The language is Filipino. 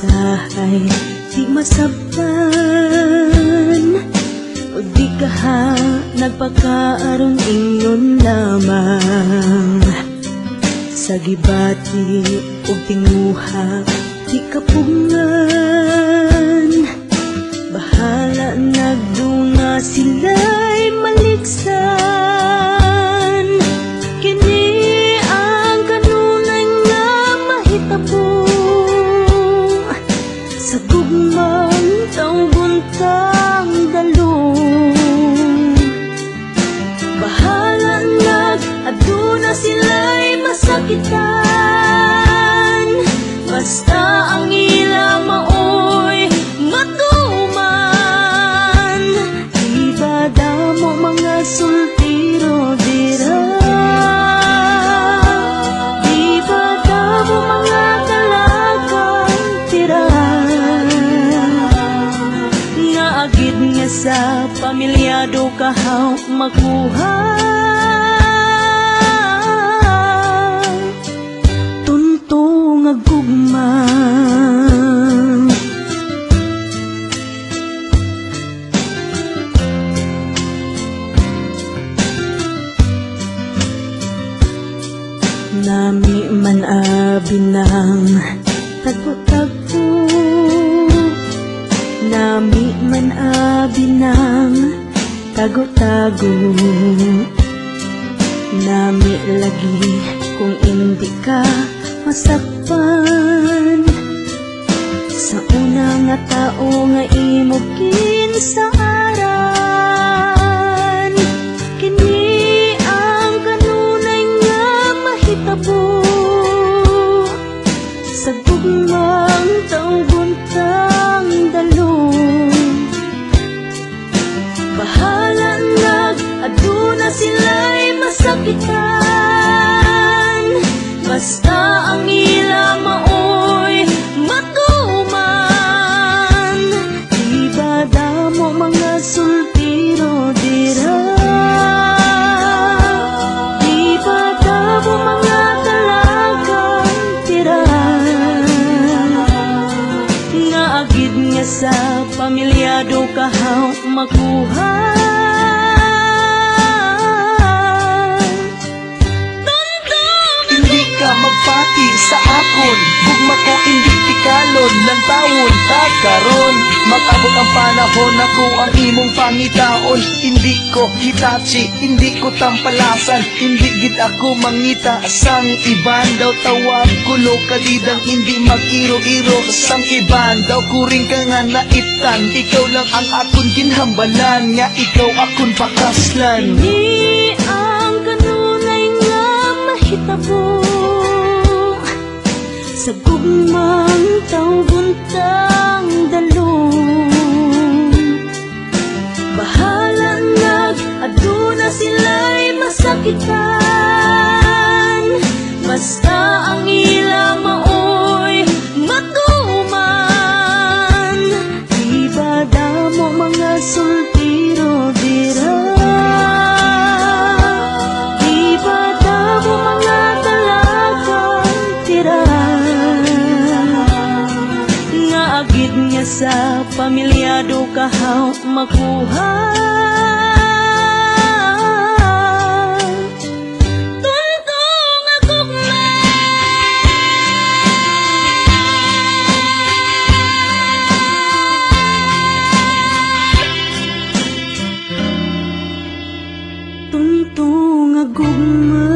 usahay di masabtan, o di ka ha nagpakaaron ingon lamang. Sa gibati o tinguha di kapungan, bahala nagdunga sila'y maliksan. Kini ang kanunay nga mahitabo sa gugmang taong-buntang dalong. Bahala nag-aduna sila'y masakitan, basta ang ila maoy matuman. Diba damo mga sultiro dira, diba damo mga dalagang tira, nga agid nga sa pamilyado kahaw makuha. Tuntong agugma nami man abinang tagpo-tagpo, nami man abinang tago-tago, nami lagi kung hindi ka masakpan. Sa una nga tao nga imugin sa aran, kini ang kanunay nga mahitabo sa gugmang taong-buntang dalong. Bahala nag-aduna sila'y masakitan, basta ang ila maoy matuman. Diba damo mga sultiro dira, diba damo mga dalagang tira, nga agid nga sa pamilyado kahaw makuha. Magpati sa akon, gugma ko hindi tikalon ng tawon tagkaron. Mag-abot ang panahon ako ang imong pangitaon. Hindi ko hitachi, hindi ko tampalasan, hindi gid ako mangita sang iban. Daw tawag kulo kadidang hindi mag-iro-iro sang iban. Daw kuring ka nga naitan, ikaw lang ang akon ginhambalan, nga ikaw akon pakaslan. Ini ang kanunay nga mahitabo sa gugmang taong-buntang dalong. Bahala nag-aduna sila'y masakitan, basta ang ila maoy matuman. Diba damo mga sultiro dira, diba damo mga dalagang tira, agid nga sa pamilyado kahaw makuha. Tuntong agugma tuntong agugma